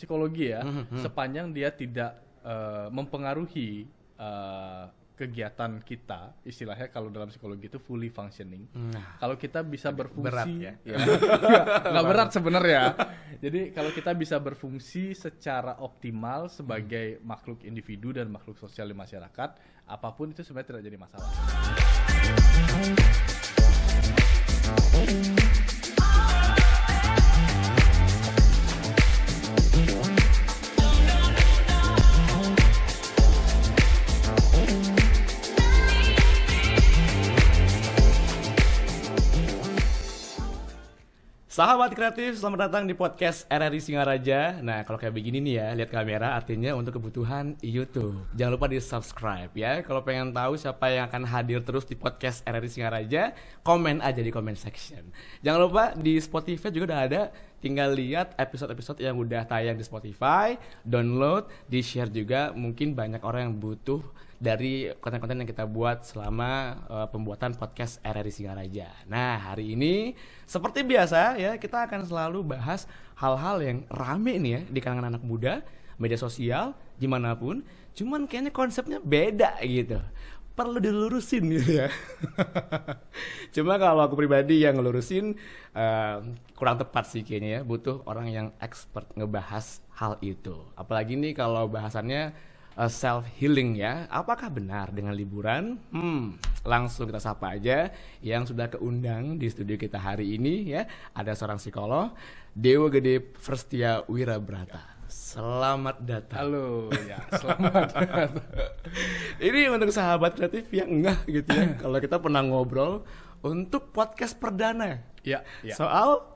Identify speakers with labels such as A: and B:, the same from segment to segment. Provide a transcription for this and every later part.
A: psikologi ya, sepanjang dia tidak mempengaruhi kegiatan kita, istilahnya kalau dalam psikologi itu fully functioning. Kalau kita bisa berfungsi,
B: berat ya?
A: Nggak berat sebenarnya. Jadi kalau kita bisa berfungsi secara optimal sebagai makhluk individu dan makhluk sosial di masyarakat, apapun itu sebenarnya tidak jadi masalah.
B: Sahabat kreatif, selamat datang di podcast RRI Singaraja. Nah, kalau kayak begini nih ya, lihat kamera artinya untuk kebutuhan YouTube. Jangan lupa di subscribe ya. Kalau pengen tahu siapa yang akan hadir terus di podcast RRI Singaraja, komen aja di comment section. Jangan lupa di Spotify juga udah ada. Tinggal lihat episode-episode yang udah tayang di Spotify, download, di-share juga. Mungkin banyak orang yang butuh dari konten-konten yang kita buat selama pembuatan podcast RRI Singaraja. Nah, hari ini seperti biasa ya, kita akan selalu bahas hal-hal yang rame nih ya di kalangan anak muda, media sosial, dimanapun. Cuman kayaknya konsepnya beda gitu. Perlu dilurusin gitu ya. Cuma kalau aku pribadi yang ngelurusin kurang tepat sih kayaknya ya. Butuh orang yang expert ngebahas hal itu. Apalagi nih kalau bahasannya self healing ya. Apakah benar dengan liburan? Langsung kita sapa aja yang sudah keundang di studio kita hari ini ya. Ada seorang psikolog, Dewa Gede Firstia Wirabrata. Selamat datang.
A: Halo, ya selamat datang.
B: Ini untuk sahabat kreatif yang enggak gitu ya. Kalau kita pernah ngobrol untuk podcast perdana.
A: Ya.
B: Soal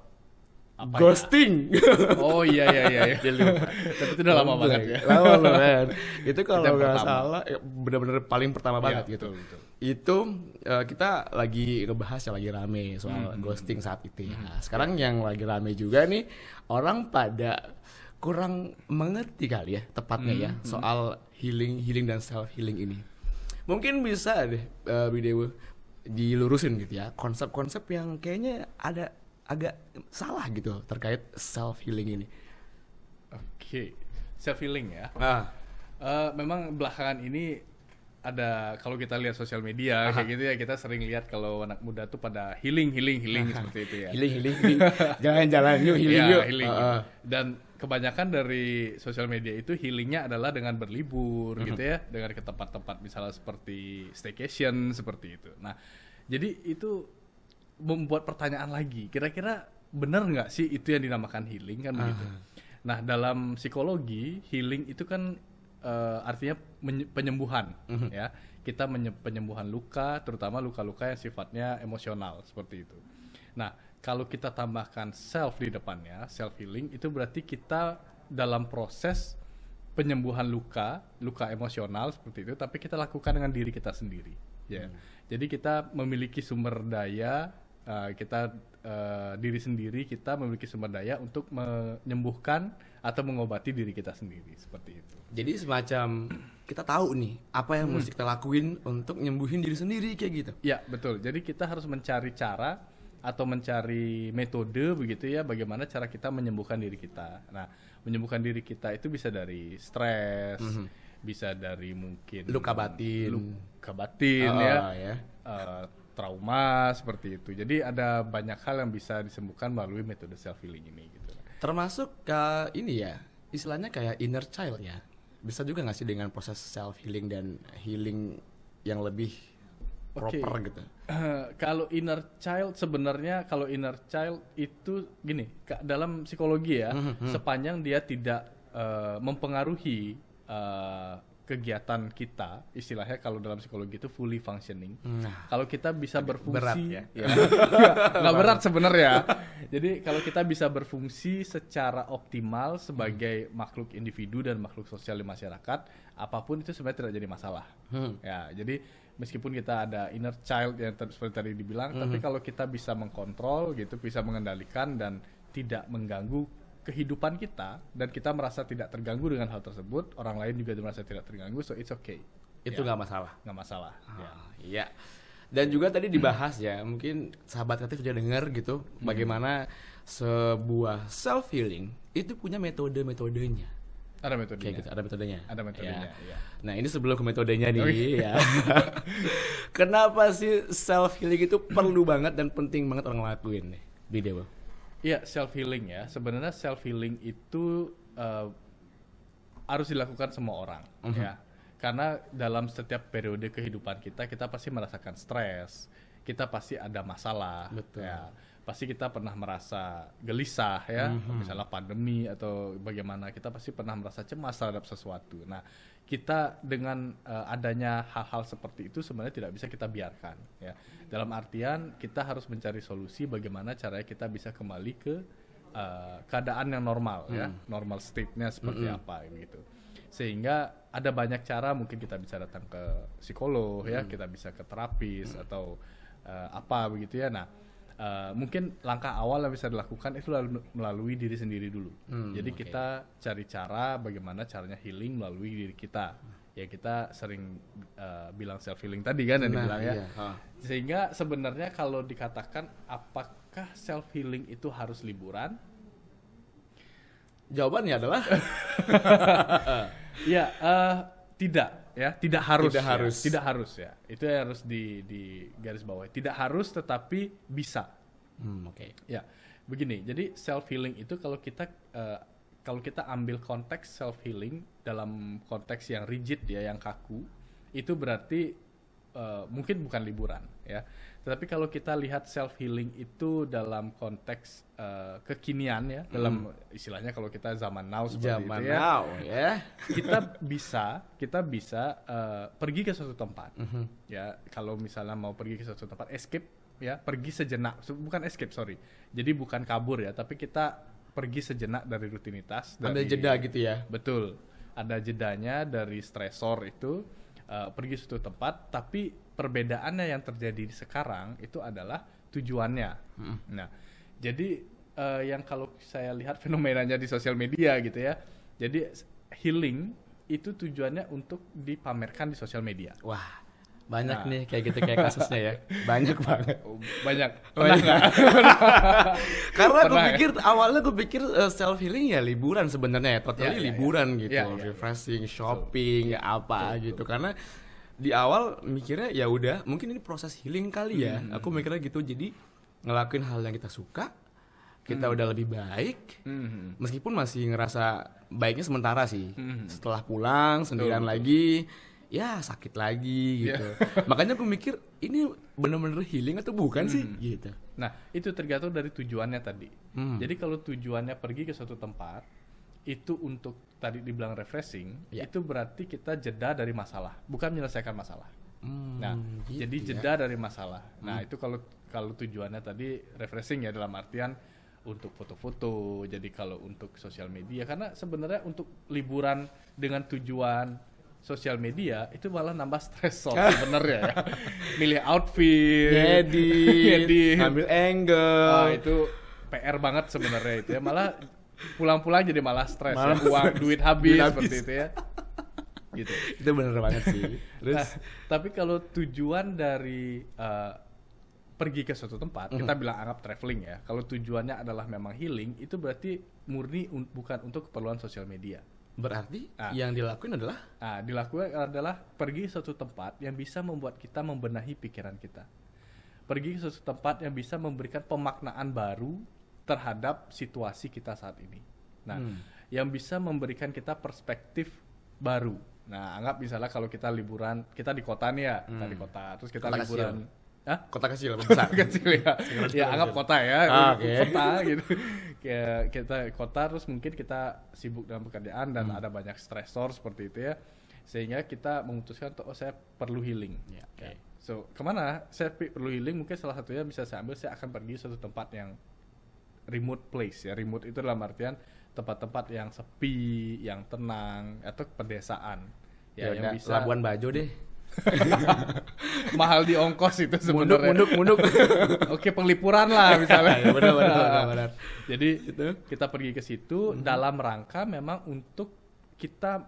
A: Apa
B: ghosting.
A: Ya? Oh iya. Tapi itu udah lama banget ya.
B: Lama loh kan. Itu kalau nggak
A: pertama.
B: salah benar-benar paling pertama banget gitu.
A: Betul.
B: Itu kita lagi ngebahas yang lagi rame soal ghosting saat itu ya. Sekarang yang lagi rame juga nih, orang pada kurang mengerti kali ya tepatnya ya soal healing dan self healing ini. Mungkin bisa deh video dilurusin gitu ya, konsep-konsep yang kayaknya ada agak salah gitu terkait self healing ini.
A: Oke, self healing ya. Memang belakangan ini ada, kalau kita lihat sosial media kayak gitu ya, kita sering lihat kalau anak muda tuh pada healing seperti itu ya.
B: Healing. Jalan-jalan yuk healing
A: Ya,
B: yuk.
A: healing. Dan kebanyakan dari sosial media itu healingnya adalah dengan berlibur gitu ya, dengan ke tempat-tempat misalnya seperti staycation seperti itu. Nah, jadi itu membuat pertanyaan lagi, kira-kira benar nggak sih itu yang dinamakan healing kan begitu? Nah, dalam psikologi healing itu kan artinya penyembuhan ya. Kita penyembuhan luka, terutama luka-luka yang sifatnya emosional seperti itu. Nah, kalau kita tambahkan self di depannya, self healing, itu berarti kita dalam proses penyembuhan luka emosional seperti itu, tapi kita lakukan dengan diri kita sendiri ya. Jadi kita memiliki sumber daya, diri sendiri kita memiliki sumber daya untuk menyembuhkan atau mengobati diri kita sendiri seperti itu.
B: Jadi semacam kita tahu nih apa yang mesti kita lakuin untuk nyembuhin diri sendiri kayak gitu.
A: Ya, betul. Jadi kita harus mencari cara atau mencari metode begitu ya, bagaimana cara kita menyembuhkan diri kita. Nah, menyembuhkan diri kita itu bisa dari stres, bisa dari mungkin
B: Luka batin
A: ya. Trauma seperti itu. Jadi ada banyak hal yang bisa disembuhkan melalui metode self healing ini gitu.
B: Termasuk ke ini ya, istilahnya kayak inner child ya. Bisa juga nggak sih dengan proses self healing dan healing yang lebih proper gitu?
A: Kalau inner child sebenarnya, kalau inner child itu gini, dalam psikologi ya, sepanjang dia tidak mempengaruhi kegiatan kita, istilahnya kalau dalam psikologi itu fully functioning. Kalau kita bisa berfungsi,
B: berat ya?
A: Nggak berat sebenarnya. Jadi kalau kita bisa berfungsi secara optimal sebagai makhluk individu dan makhluk sosial di masyarakat, apapun itu sebenarnya tidak jadi masalah. Ya, jadi meskipun kita ada inner child yang seperti tadi dibilang, tapi kalau kita bisa mengkontrol gitu, bisa mengendalikan dan tidak mengganggu kehidupan kita, dan kita merasa tidak terganggu dengan hal tersebut, orang lain juga merasa tidak terganggu, so it's okay.
B: Itu nggak masalah.
A: Nggak masalah.
B: Iya. Dan juga tadi dibahas ya, mungkin sahabat kreatif sudah dengar gitu, bagaimana sebuah self healing itu punya metode-metodenya.
A: Ada metodenya.
B: Kayak gitu, ada metodenya.
A: Ada metodenya, ya.
B: Nah, ini sebelum ke metodenya nih ya. Kenapa sih self healing itu perlu banget dan penting banget orang lakuin nih, Video?
A: Iya, self healing ya. Sebenarnya self healing itu harus dilakukan semua orang, ya. Karena dalam setiap periode kehidupan kita pasti merasakan stres, kita pasti ada masalah,
B: Betul.
A: ya. Pasti kita pernah merasa gelisah, ya. Misalnya pandemi atau bagaimana, kita pasti pernah merasa cemas terhadap sesuatu. Nah, kita dengan adanya hal-hal seperti itu sebenarnya tidak bisa kita biarkan, ya. Dalam artian kita harus mencari solusi bagaimana caranya kita bisa kembali ke keadaan yang normal, ya, normal state-nya seperti apa, gitu. Sehingga ada banyak cara, mungkin kita bisa datang ke psikolog, ya, kita bisa ke terapis atau apa begitu ya. Nah, mungkin langkah awal yang bisa dilakukan itu melalui diri sendiri dulu. Jadi kita cari cara bagaimana caranya healing melalui diri kita. Ya kita sering bilang self healing tadi kan yang dibilang ya.
B: Iya.
A: Sehingga sebenarnya kalau dikatakan apakah self healing itu harus liburan?
B: Jawabannya adalah
A: Ya, tidak ya, tidak harus.
B: Tidak
A: ya.
B: harus.
A: Tidak harus ya. Itu yang harus di garis bawah. Tidak harus tetapi bisa.
B: Oke.
A: Ya, begini. Jadi self healing itu kalau kita ambil konteks self healing dalam konteks yang rigid ya, yang kaku, itu berarti mungkin bukan liburan ya. Tetapi kalau kita lihat self healing itu dalam konteks kekinian ya, dalam istilahnya kalau kita zaman now seperti
B: Zaman
A: itu ya.
B: now ya.
A: Kita bisa pergi ke suatu tempat. Ya, kalau misalnya mau pergi ke suatu tempat, escape ya, pergi sejenak, bukan escape, sorry. Jadi bukan kabur ya, tapi kita pergi sejenak dari rutinitas.
B: Ambil jeda gitu ya.
A: Betul. Ada jedanya dari stresor itu, pergi suatu tempat, tapi perbedaannya yang terjadi sekarang itu adalah tujuannya. Nah, jadi yang kalau saya lihat fenomenanya di sosial media gitu ya, jadi healing itu tujuannya untuk dipamerkan di sosial media.
B: Wah, banyak nih kayak gitu, kayak kasusnya ya. Banyak banget.
A: Banyak. Pernah nggak?
B: Karena awalnya gue pikir self healing ya liburan sebenarnya ya, totally liburan gitu, refreshing, shopping, apa gitu. Karena di awal mikirnya ya udah, mungkin ini proses healing kali ya. Aku mikirnya gitu, jadi ngelakuin hal yang kita suka, kita udah lebih baik, meskipun masih ngerasa baiknya sementara sih. Setelah pulang sendirian lagi, ya sakit lagi gitu. Makanya aku mikir ini bener-bener healing atau bukan sih gitu.
A: Nah, itu tergantung dari tujuannya tadi. Jadi kalau tujuannya pergi ke suatu tempat itu untuk tadi dibilang refreshing, itu berarti kita jeda dari masalah, bukan menyelesaikan masalah. Nah,
B: gitu
A: jadi jeda dari masalah. Nah, itu kalau tujuannya tadi refreshing ya, dalam artian untuk foto-foto. Jadi kalau untuk sosial media, karena sebenarnya untuk liburan dengan tujuan sosial media itu malah nambah stresor sebenarnya ya. Milih outfit, edit,
B: ambil angle,
A: itu PR banget sebenarnya itu ya. Malah pulang-pulang jadi malah stres, ya. duit habis seperti itu ya. Gitu.
B: Itu bener banget sih. Terus
A: nah, tapi kalau tujuan dari pergi ke suatu tempat, kita bilang anggap traveling ya. Kalau tujuannya adalah memang healing, itu berarti murni bukan untuk keperluan sosial media.
B: Berarti yang dilakuin adalah?
A: Dilakukan adalah pergi ke suatu tempat yang bisa membuat kita membenahi pikiran kita. Pergi ke suatu tempat yang bisa memberikan pemaknaan baru terhadap situasi kita saat ini. Nah, yang bisa memberikan kita perspektif baru. Nah, anggap misalnya kalau kita liburan, kita di kota nih ya, kita di kota, terus kita
B: kota
A: liburan.
B: Kota kecil apa besar?
A: Kecil ya. Ya anggap kota ya, kota gitu. Kayak kita kota, terus mungkin kita sibuk dalam pekerjaan dan ada banyak stresor seperti itu ya. Sehingga kita memutuskan untuk saya perlu healing. Okay. So, kemana saya perlu healing? Mungkin salah satunya bisa saya ambil, saya akan pergi ke suatu tempat yang remote place ya. Remote itu dalam artian tempat-tempat yang sepi, yang tenang, atau pedesaan. Ya yang bisa
B: Labuan Bajo deh.
A: Mahal di ongkos itu sebenarnya.
B: Munduk.
A: Oke, penglipuran lah misalnya.
B: Benar.
A: Jadi kita pergi ke situ dalam rangka memang untuk kita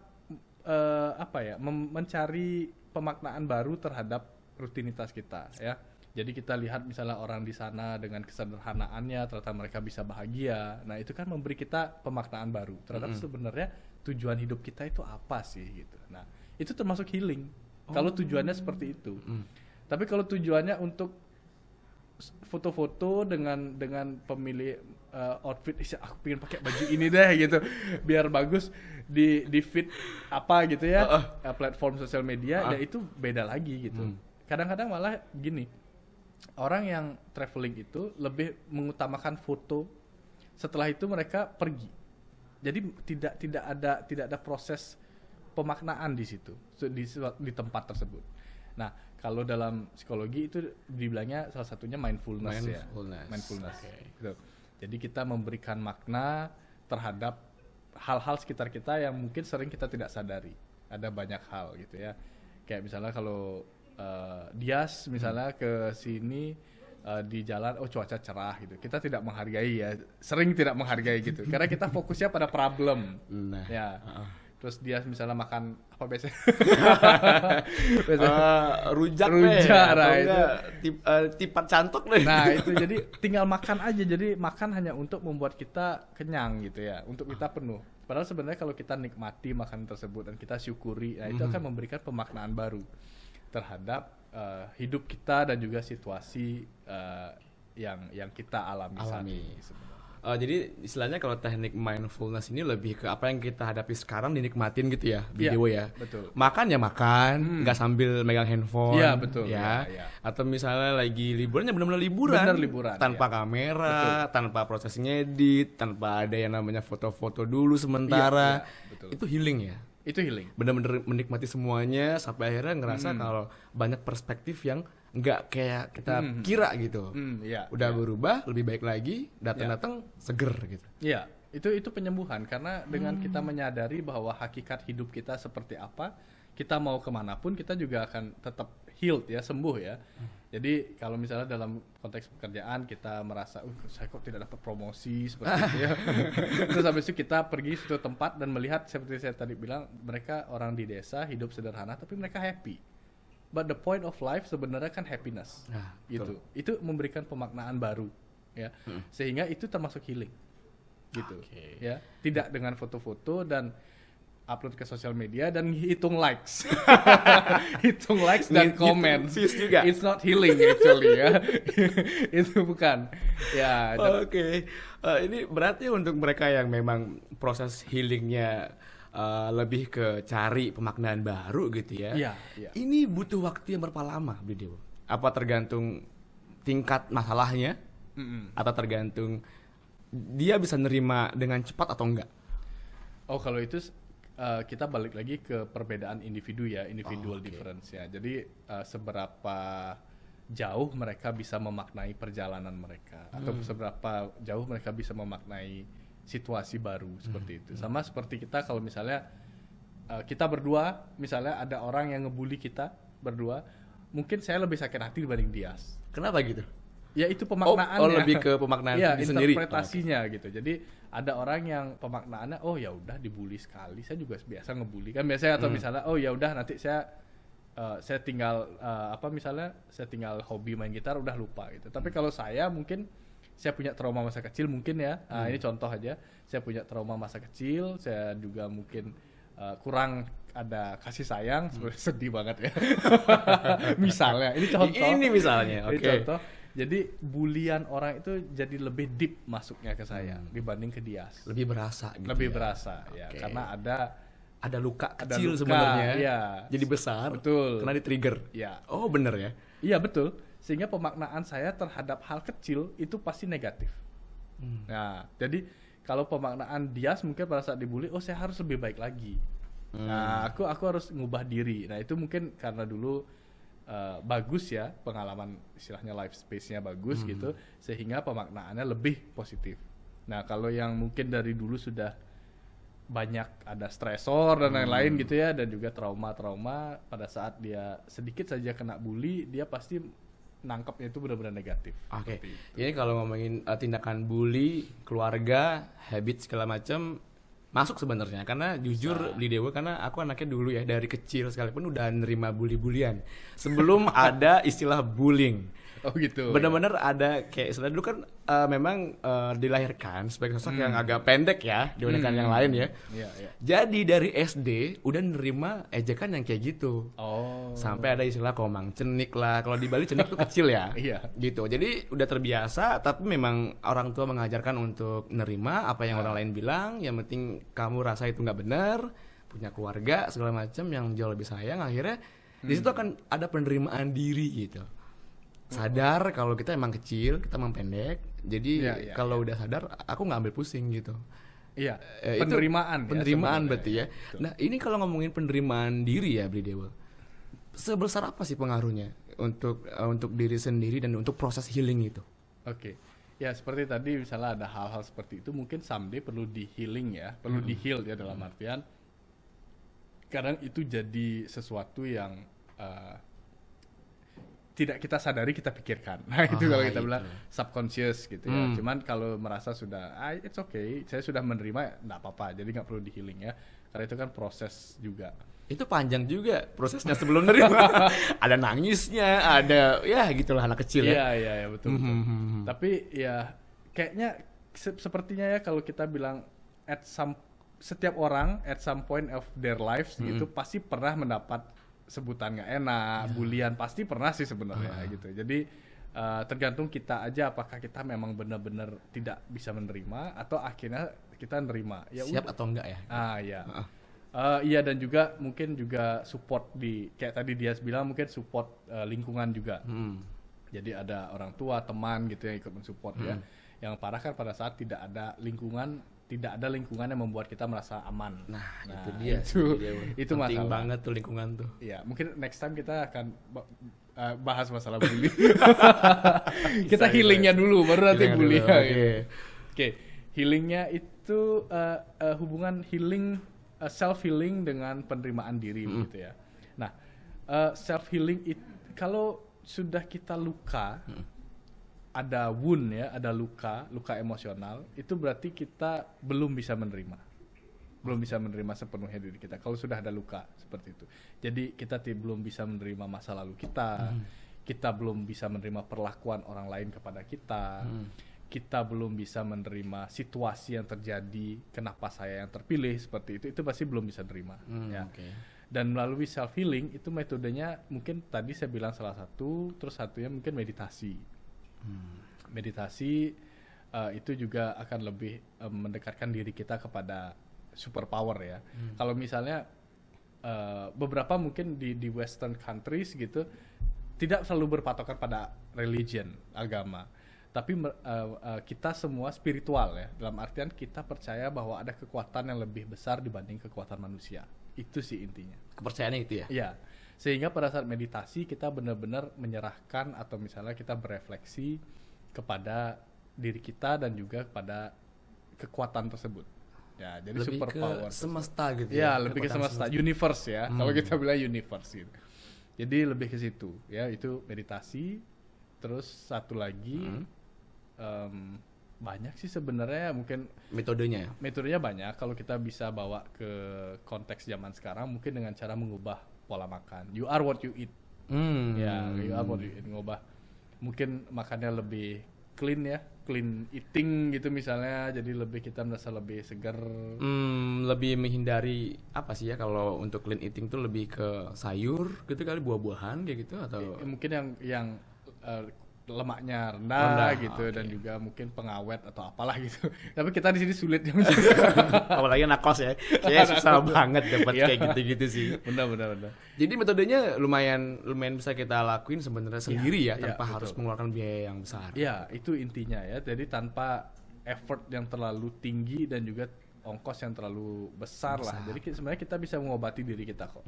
A: mencari pemaknaan baru terhadap rutinitas kita ya. Jadi kita lihat misalnya orang di sana dengan kesederhanaannya ternyata mereka bisa bahagia. Nah, itu kan memberi kita pemaknaan baru terhadap sebenarnya tujuan hidup kita itu apa sih gitu. Nah, itu termasuk healing. Kalau tujuannya seperti itu. Tapi kalau tujuannya untuk foto-foto dengan pemilih outfit, aku pengen pakai baju ini deh gitu, biar bagus di feed apa gitu ya, platform sosial media, ya itu beda lagi gitu. Kadang-kadang malah gini, orang yang traveling itu lebih mengutamakan foto, setelah itu mereka pergi. Jadi tidak ada proses pemaknaan di situ, di tempat tersebut. Nah, kalau dalam psikologi itu dibilangnya salah satunya mindfulness. Okay. Gitu. Jadi kita memberikan makna terhadap hal-hal sekitar kita yang mungkin sering kita tidak sadari. Ada banyak hal gitu ya. Kayak misalnya kalau Dias misalnya ke sini di jalan, cuaca cerah gitu. Kita tidak menghargai ya, sering tidak menghargai gitu. Karena kita fokusnya pada problem.
B: Nah,
A: ya. Terus dia misalnya makan apa biasanya?
B: Rujak
A: nah, itu
B: tipat cantok deh.
A: Nah, itu jadi tinggal makan aja. Jadi makan hanya untuk membuat kita kenyang gitu ya, untuk kita penuh. Padahal sebenarnya kalau kita nikmati makanan tersebut dan kita syukuri, nah itu akan memberikan pemaknaan baru terhadap hidup kita dan juga situasi yang kita alami. Saat ini sebenarnya.
B: Jadi istilahnya kalau teknik mindfulness ini lebih ke apa yang kita hadapi sekarang dinikmatin gitu ya, video ya.
A: Betul.
B: Makan ya makan, nggak sambil megang handphone.
A: Iya, betul.
B: Ya. Atau misalnya lagi liburan ya benar-benar liburan.
A: Benar liburan.
B: Tanpa kamera, tanpa proses ngedit, tanpa ada yang namanya foto-foto dulu sementara.
A: Betul.
B: Itu healing ya.
A: Itu healing.
B: Benar-benar menikmati semuanya sampai akhirnya ngerasa kalau banyak perspektif yang nggak kayak kita kira gitu. Udah berubah, lebih baik lagi, datang-datang seger gitu.
A: Iya, itu penyembuhan karena dengan kita menyadari bahwa hakikat hidup kita seperti apa, kita mau kemanapun kita juga akan tetap healed ya, sembuh ya. Jadi kalau misalnya dalam konteks pekerjaan kita merasa, saya kok tidak dapat promosi seperti itu ya. Terus habis itu kita pergi suatu tempat dan melihat seperti saya tadi bilang, mereka orang di desa hidup sederhana tapi mereka happy. But the point of life sebenarnya kan happiness, gitu. Itu memberikan pemaknaan baru, ya. Sehingga itu termasuk healing, gitu. Ya. Tidak dengan foto-foto dan upload ke sosial media dan hitung likes, hitung likes dan komen.
B: Juga.
A: It's not healing actually ya. Itu bukan. Ya.
B: Ini berarti untuk mereka yang memang proses healingnya lebih ke cari pemaknaan baru gitu ya.
A: Iya.
B: Ini butuh waktu yang berapa lama, Bro Dewo? Apa tergantung tingkat masalahnya? Atau tergantung dia bisa nerima dengan cepat atau enggak?
A: Oh, kalau itu kita balik lagi ke perbedaan individu ya, individual difference ya. Jadi seberapa jauh mereka bisa memaknai perjalanan mereka atau seberapa jauh mereka bisa memaknai situasi baru seperti itu. Sama seperti kita kalau misalnya kita berdua, misalnya ada orang yang ngebully kita berdua, mungkin saya lebih sakit hati dibanding Dias.
B: Kenapa gitu?
A: Ya itu pemaknaannya.
B: Lebih ke pemaknaan sendiri.
A: Interpretasinya gitu. Jadi ada orang yang pemaknaannya, ya udah dibully sekali, saya juga biasa ngebully kan biasanya, atau misalnya ya udah nanti saya tinggal misalnya saya tinggal hobi main gitar udah lupa gitu. Tapi kalau saya mungkin saya punya trauma masa kecil mungkin ya. Ini contoh aja. Saya punya trauma masa kecil, saya juga mungkin kurang ada kasih sayang, sebenarnya sedih banget ya. Misalnya, ini contoh.
B: Ini misalnya,
A: Ini contoh. Jadi bulian orang itu jadi lebih deep masuknya ke saya dibanding ke Dias.
B: Lebih berasa gitu.
A: Lebih berasa ya, karena
B: ada luka kecil sebenarnya.
A: Ya.
B: Jadi besar.
A: Betul.
B: Karena di-trigger.
A: Ya.
B: Oh, bener ya?
A: Iya, betul. Sehingga pemaknaan saya terhadap hal kecil itu pasti negatif. Nah, jadi kalau pemaknaan Dias mungkin pada saat dibully, saya harus lebih baik lagi. Nah, aku harus ngubah diri. Nah, itu mungkin karena dulu bagus ya, pengalaman istilahnya life space-nya bagus gitu, sehingga pemaknaannya lebih positif. Nah, kalau yang mungkin dari dulu sudah banyak ada stresor dan lain-lain gitu ya, dan juga trauma-trauma, pada saat dia sedikit saja kena bully, dia pasti nangkepnya itu benar-benar negatif.
B: Jadi kalau ngomongin tindakan bully, keluarga, habit segala macam, masuk sebenarnya karena jujur di Dewa, karena aku anaknya dulu ya dari kecil sekalipun udah nerima bully-bulian sebelum ada istilah bullying.
A: Oh gitu.
B: Bener-bener ada kayak istilah dulu kan memang dilahirkan sebagai sosok yang agak pendek ya dibandingkan yang lain ya.
A: Iya, iya.
B: Jadi dari SD udah nerima ejekan yang kayak gitu.
A: Oh.
B: Sampai ada istilah komang cenik lah. Kalau di Bali cenik tuh kecil ya.
A: Iya.
B: Gitu. Jadi udah terbiasa, tapi memang orang tua mengajarkan untuk nerima apa yang orang lain bilang. Yang penting kamu rasa itu nggak benar, punya keluarga segala macam yang jauh lebih sayang. Akhirnya di situ akan ada penerimaan diri gitu. Sadar kalau kita emang kecil, kita emang pendek. Jadi kalau udah sadar, aku nggak ambil pusing gitu.
A: Iya. Penerimaan.
B: Penerimaan
A: ya,
B: berarti ya.
A: Betul.
B: Nah ini kalau ngomongin penerimaan diri ya, Bri Dewa, sebesar apa sih pengaruhnya untuk diri sendiri dan untuk proses healing itu?
A: Oke. Ya seperti tadi misalnya ada hal-hal seperti itu mungkin someday perlu di healing ya, perlu di heal ya dalam artian kadang itu jadi sesuatu yang tidak kita sadari kita pikirkan. Nah itu kalau kita bilang subconscious gitu ya. Cuman kalau merasa sudah it's okay, saya sudah menerima, nggak apa-apa. Jadi nggak perlu di healing ya. Karena itu kan proses juga.
B: Itu panjang juga prosesnya sebelum nerima. Ada nangisnya, ada ya gitulah anak kecil ya.
A: Iya betul. Tapi ya kayaknya sepertinya ya kalau kita bilang setiap orang at some point of their lives gitu pasti pernah mendapat sebutan nggak enak, bulian pasti pernah sih sebenarnya gitu. Jadi tergantung kita aja apakah kita memang benar-benar tidak bisa menerima atau akhirnya kita nerima. Ya
B: siap atau enggak ya?
A: Iya. Iya dan juga mungkin juga support kayak tadi dia bilang mungkin support lingkungan juga. Jadi ada orang tua, teman gitu yang ikut mensupport ya. Yang parah kan pada saat tidak ada lingkungan yang membuat kita merasa aman.
B: Nah itu dia.
A: Itu
B: penting
A: masalah
B: banget tuh lingkungan tuh.
A: Ya mungkin next time kita akan bahas masalah bully. Kita healingnya dulu, baru nanti bully. Oke, healingnya itu hubungan healing, self healing dengan penerimaan diri gitu ya. Nah, self healing kalau sudah kita luka, ada wound ya, ada luka emosional, itu berarti kita belum bisa menerima sepenuhnya diri kita kalau sudah ada luka seperti itu. Jadi kita belum bisa menerima masa lalu kita, kita belum bisa menerima perlakuan orang lain kepada kita, kita belum bisa menerima situasi yang terjadi, kenapa saya yang terpilih seperti itu pasti belum bisa terima. Ya.
B: Okay. Dan
A: melalui self healing itu metodenya mungkin tadi saya bilang salah satu, terus satunya mungkin meditasi. Meditasi itu juga akan lebih mendekatkan diri kita kepada superpower ya. Kalau misalnya beberapa mungkin di Western countries gitu tidak selalu berpatokan pada religion, agama, tapi kita semua spiritual ya. Dalam artian kita percaya bahwa ada kekuatan yang lebih besar dibanding kekuatan manusia. Itu sih intinya.
B: Kepercayaannya itu ya?
A: Iya. Sehingga pada saat meditasi kita benar-benar menyerahkan atau misalnya kita berefleksi kepada diri kita dan juga kepada kekuatan tersebut. Ya, jadi
B: lebih
A: superpower
B: ke semesta gitu
A: ya. Lebih ke semesta, universe ya. Kalau kita bilang universe gitu. Jadi lebih ke situ ya, itu meditasi. Terus satu lagi banyak sih sebenarnya, mungkin metodenya banyak. Kalau kita bisa bawa ke konteks zaman sekarang mungkin dengan cara mengubah pola makan. You are what you eat. Ya, you are what you eat. Ngubah mungkin makannya lebih clean ya, clean eating gitu misalnya. Jadi kita merasa lebih segar.
B: Lebih menghindari apa sih ya, kalau untuk clean eating tuh lebih ke sayur gitu kali, buah-buahan kayak gitu atau
A: mungkin yang lemaknya rendah gitu, dan juga mungkin pengawet atau apalah gitu. Tapi kita di sini sulit ya.
B: Apalagi anak kos ya. Kayak susah banget dapat kayak gitu-gitu sih.
A: Benar.
B: Jadi metodenya lumayan bisa kita lakuin sebenarnya sendiri ya, tanpa
A: betul.
B: harus mengeluarkan biaya yang besar.
A: Ya, itu intinya ya. Jadi tanpa effort yang terlalu tinggi dan juga ongkos yang terlalu besar lah. Jadi sebenarnya kita bisa mengobati diri kita kok.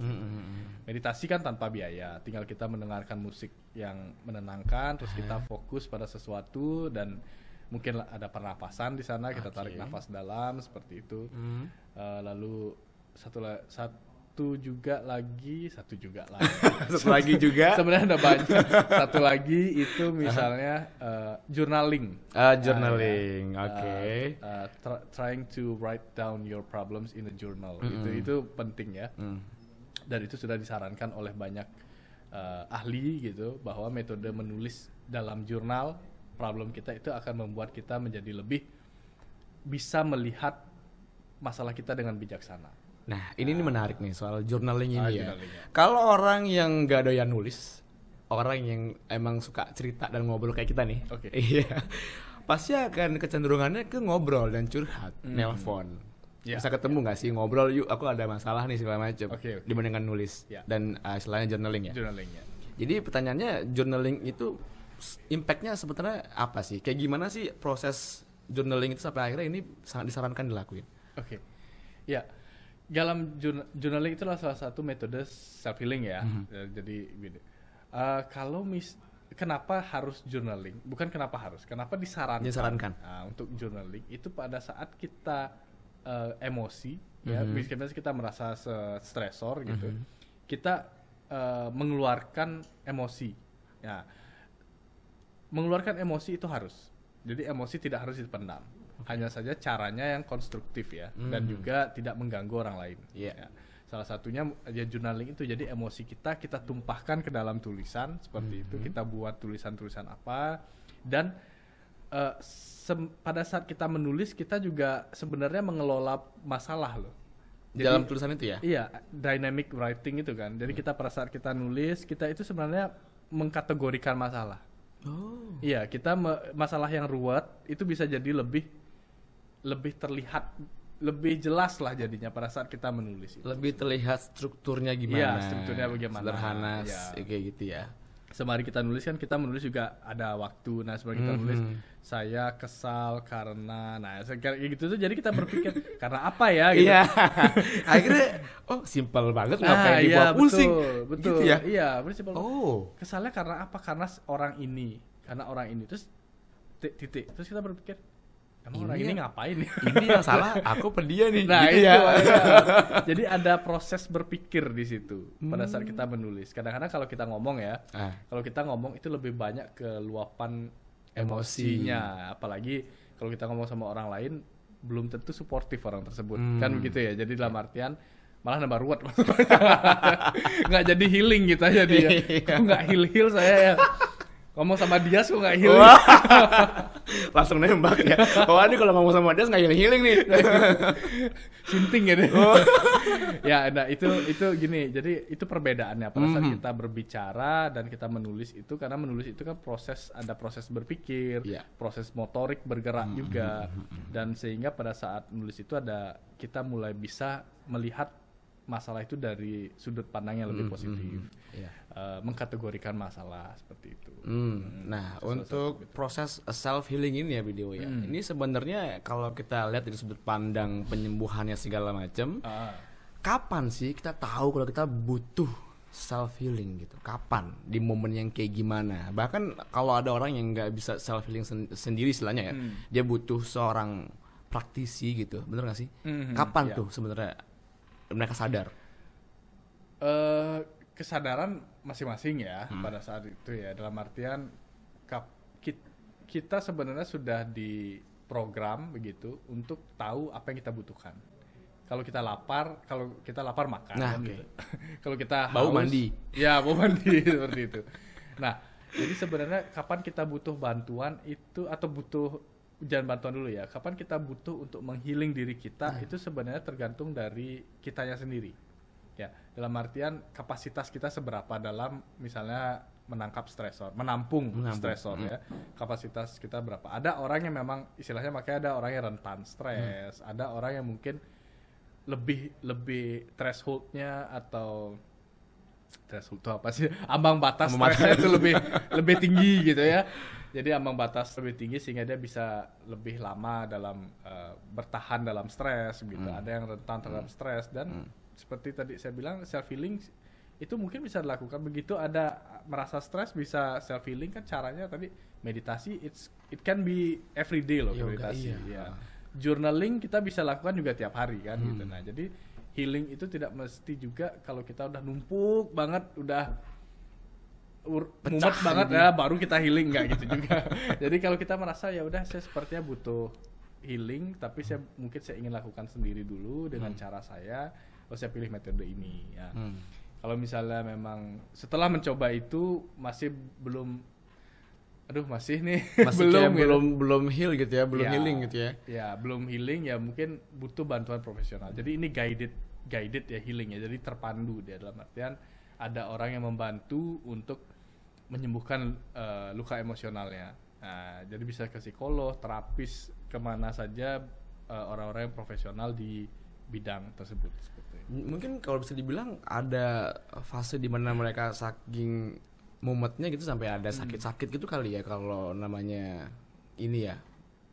A: Meditasi kan tanpa biaya, tinggal kita mendengarkan musik yang menenangkan, terus kita fokus pada sesuatu, dan mungkin ada pernapasan di sana, kita tarik nafas dalam seperti itu. Lalu satu juga lagi.
B: Satu lagi juga.
A: Sebenarnya ada banyak. Satu lagi itu misalnya journaling.
B: Journaling, oke.
A: Trying to write down your problems in a journal. Itu penting ya. Dan itu sudah disarankan oleh banyak ahli gitu, bahwa metode menulis dalam jurnal problem kita itu akan membuat kita menjadi lebih bisa melihat masalah kita dengan bijaksana.
B: Nah, ini menarik nih soal journaling ini ya.
A: Journaling, ya.
B: Kalau orang yang gak doyan nulis, orang yang emang suka cerita dan ngobrol kayak kita nih, iya, pasti akan kecenderungannya ke ngobrol dan curhat, nelpon. Bisa ketemu nggak sih, ngobrol yuk, aku ada masalah nih segala macam. Dibandingkan nulis dan istilahnya journaling ya. Jadi pertanyaannya, journaling itu impactnya sebetulnya apa sih? Kayak gimana sih proses journaling itu sampai akhirnya ini sangat disarankan dilakuin?
A: Ya, dalam journaling itu adalah salah satu metode self healing ya. Jadi kalau kenapa harus journaling? Bukan kenapa harus, kenapa disarankan. Untuk journaling itu pada saat kita emosi, ya, misalnya kita merasa stresor gitu, kita mengeluarkan emosi. Ya, mengeluarkan emosi itu harus. Jadi emosi tidak harus dipendam. Hanya saja caranya yang konstruktif ya, dan juga tidak mengganggu orang lain. Ya. Salah satunya ya journaling itu, jadi emosi kita tumpahkan ke dalam tulisan seperti itu. Kita buat tulisan-tulisan apa, dan pada saat kita menulis kita juga sebenarnya mengelola masalah loh.
B: Jadi, dalam tulisan itu ya?
A: Iya, dynamic writing itu kan. Jadi kita pada saat kita nulis, kita itu sebenarnya mengkategorikan masalah. Iya, kita masalah yang ruwet itu bisa jadi lebih terlihat, lebih jelas lah jadinya pada saat kita menulis itu.
B: Lebih terlihat strukturnya gimana?
A: Iya, strukturnya bagaimana.
B: Sederhana, kayak gitu ya.
A: Sembari kita nulis kan, kita menulis juga ada waktu. Nah, sembari kita nulis, saya kesal karena, kayak gitu tuh. Jadi kita berpikir karena apa ya? Gitu.
B: Iya. Akhirnya, simpel banget, ngapain dibawa pusing?
A: Betul.
B: Gitu ya?
A: Iya, simpel. Kesalnya karena apa? Karena orang ini. Terus titik. Terus kita berpikir, emang orang ini ngapain?
B: Ini yang salah, aku apa dia nih?
A: Nah,
B: gitu
A: itu
B: ya.
A: Jadi ada proses berpikir di situ pada saat kita menulis. Kadang-kadang kalau kita ngomong ya, kalau kita ngomong itu lebih banyak ke luapan emosinya. Apalagi kalau kita ngomong sama orang lain, belum tentu suportif orang tersebut. Kan begitu ya. Jadi dalam artian malah nambah ruwet. Nggak jadi healing gitu aja dia. Kok nggak heal saya ya? Ngomong sama dia kok nggak healing.
B: Langsung nembak ya. Ini kalau ngomong sama dia nggak healing nih.
A: Sinting ya deh. Ya, nah itu gini. Jadi itu perbedaannya pada saat kita berbicara dan kita menulis itu, karena menulis itu kan ada proses berpikir, proses motorik bergerak juga, dan sehingga pada saat menulis itu kita mulai bisa melihat masalah itu dari sudut pandang yang lebih positif. Mengkategorikan masalah seperti itu.
B: Nah, untuk proses self healing ini ya video ya. Ini sebenarnya kalau kita lihat dari sudut pandang penyembuhannya segala macam, kapan sih kita tahu kalau kita butuh self healing gitu? Kapan? Di momen yang kayak gimana? Bahkan kalau ada orang yang nggak bisa self healing sendiri istilahnya ya, dia butuh seorang praktisi gitu, bener nggak sih? Kapan tuh sebenarnya mereka sadar?
A: Kesadaran masing-masing ya pada saat itu ya, dalam artian kita sebenarnya sudah diprogram begitu untuk tahu apa yang kita butuhkan. Kalau kita lapar makan, gitu. Kalau kita
B: bau mandi,
A: bau mandi seperti itu. Nah, jadi sebenarnya kapan kita butuh bantuan itu, atau jangan bantuan dulu ya. Kapan kita butuh untuk menghealing diri kita, itu sebenarnya tergantung dari kitanya sendiri. Ya, dalam artian kapasitas kita seberapa dalam misalnya menampung stresor ya. Kapasitas kita berapa? Ada orang yang memang istilahnya, makanya ada orang yang rentan stres, ada orang yang mungkin lebih threshold-nya, atau threshold itu apa sih? Ambang batas stresnya itu lebih tinggi gitu ya. Jadi ambang batas lebih tinggi sehingga dia bisa lebih lama dalam bertahan dalam stres gitu. Ada yang rentan terhadap stres, dan seperti tadi saya bilang, self healing itu mungkin bisa dilakukan begitu ada merasa stres, bisa self healing kan caranya tadi meditasi. It can be every day loh, meditasi. Ya. Journaling kita bisa lakukan juga tiap hari kan gitu. Nah, jadi healing itu tidak mesti juga kalau kita udah numpuk banget, udah mumet banget ya baru kita healing, nggak gitu juga. Jadi kalau kita merasa ya udah saya sepertinya butuh healing, tapi mungkin saya ingin lakukan sendiri dulu dengan cara saya pilih metode ini ya. Kalau misalnya memang setelah mencoba itu masih belum masih belum
B: gitu. belum heal gitu ya, belum healing gitu ya.
A: Ya, belum healing ya, mungkin butuh bantuan profesional. Jadi ini guided ya healing ya. Jadi terpandu dia, dalam artian ada orang yang membantu untuk menyembuhkan luka emosionalnya. Nah, jadi bisa ke psikolog, terapis, kemana saja orang-orang yang profesional di bidang tersebut.
B: Mungkin kalau bisa dibilang ada fase di mana mereka saking mumetnya gitu sampai ada sakit-sakit gitu kali ya, kalau namanya ini ya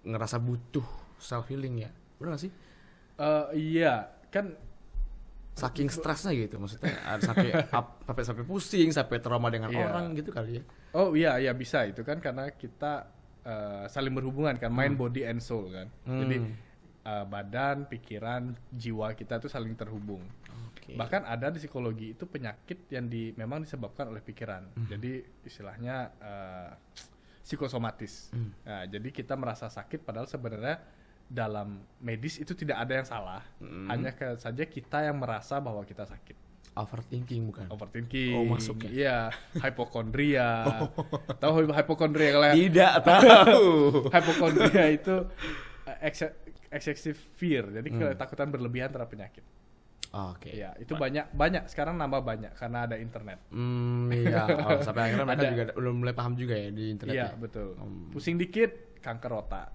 B: ngerasa butuh self healing ya, benar nggak sih?
A: Iya kan,
B: saking stresnya gitu maksudnya, ada sampai pusing, sampai trauma dengan orang gitu kali ya.
A: Oh iya bisa itu kan karena kita saling berhubungan kan, mind, body and soul kan. Jadi badan, pikiran, jiwa kita tuh saling terhubung. Bahkan ada di psikologi itu penyakit yang memang disebabkan oleh pikiran. Jadi istilahnya psikosomatis. Nah, jadi kita merasa sakit padahal sebenarnya dalam medis itu tidak ada yang salah. Hanya saja kita yang merasa bahwa kita sakit.
B: Overthinking bukan?
A: Overthinking.
B: Oh, masuk ya?
A: Iya, hipokondria. Tahu hipokondria kalau
B: tidak tahu.
A: Hipokondria itu excessive fear. Jadi ketakutan berlebihan terhadap penyakit.
B: Oke.
A: Ya, itu banyak sekarang nambah banyak karena ada internet.
B: Iya. Sampai akhirnya mereka juga belum mulai paham juga ya di internet.
A: Iya, betul. Pusing dikit kanker otak.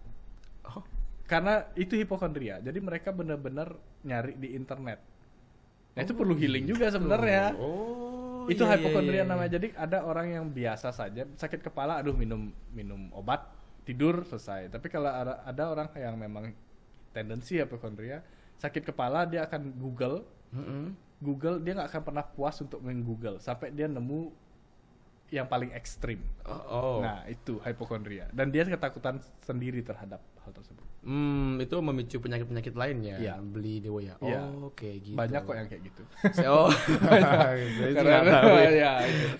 A: Karena itu hipokondria. Jadi mereka benar-benar nyari di internet. Nah, itu perlu healing juga sebenarnya. Itu hipokondria namanya. Jadi ada orang yang biasa saja sakit kepala, aduh minum obat, tidur, selesai. Tapi kalau ada orang yang memang tendensi hipokondria, sakit kepala dia akan Google, dia nggak akan pernah puas untuk meng-Google sampai dia nemu yang paling ekstrim. Nah, itu hipokondria. Dan dia ketakutan sendiri terhadap hal tersebut.
B: Itu memicu penyakit-penyakit lain ya.
A: Iya.
B: Beli dewa ya. Oke, gitu.
A: Banyak kok yang kayak gitu.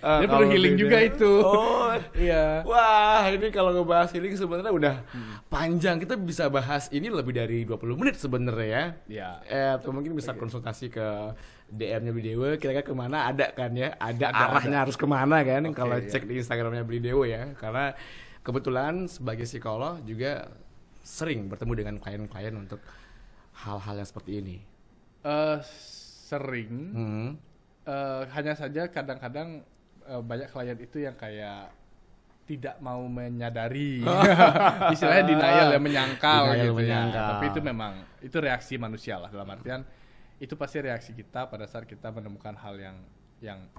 A: Dia perlu healing juga itu. Iya.
B: Wah, ini kalau ngebahas healing sebenarnya udah panjang. Kita bisa bahas ini lebih dari 20 menit sebenarnya ya.
A: Iya.
B: Atau mungkin bisa konsultasi ke DM-nya Beli Dewa, kira-kira kemana ada kan ya? Ada arahnya harus kemana kan? Kalau cek di Instagramnya Beli Dewa ya. Karena kebetulan sebagai psikolog juga sering bertemu dengan klien-klien untuk hal-hal yang seperti ini.
A: Sering. Hanya saja kadang-kadang banyak klien itu yang kayak tidak mau menyadari, istilahnya denial ya, menyangkal gitu ya. Tapi itu memang itu reaksi manusia lah, dalam artian itu pasti reaksi kita pada saat kita menemukan hal yang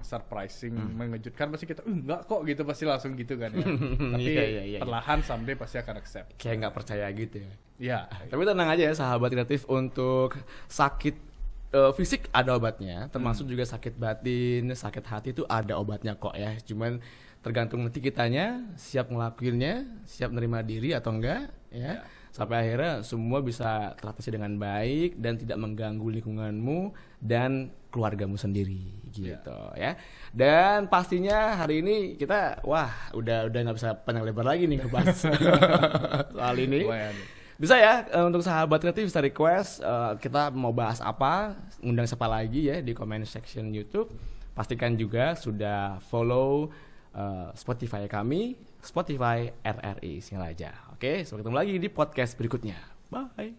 A: surprising, mengejutkan, pasti kita enggak kok gitu, pasti langsung gitu kan ya. Tapi perlahan someday pasti akan accept.
B: Kayak nggak percaya gitu ya.
A: Iya.
B: Tapi tenang aja ya sahabat kreatif, untuk sakit fisik ada obatnya, termasuk juga sakit batin, sakit hati itu ada obatnya kok ya. Cuman tergantung nanti kitanya siap ngelakuinnya, siap nerima diri atau enggak ya. Sampai akhirnya semua bisa teratasi dengan baik dan tidak mengganggu lingkunganmu dan keluargamu sendiri gitu ya. Dan pastinya hari ini kita udah nggak bisa panjang lebar lagi nih ngebahas soal ini. Bisa ya untuk sahabat kreatif bisa request kita mau bahas apa, undang siapa lagi ya di comment section YouTube. Pastikan juga sudah follow Spotify kami, Spotify RRI Singaraja. Oke, sampai ketemu lagi di podcast berikutnya. Bye.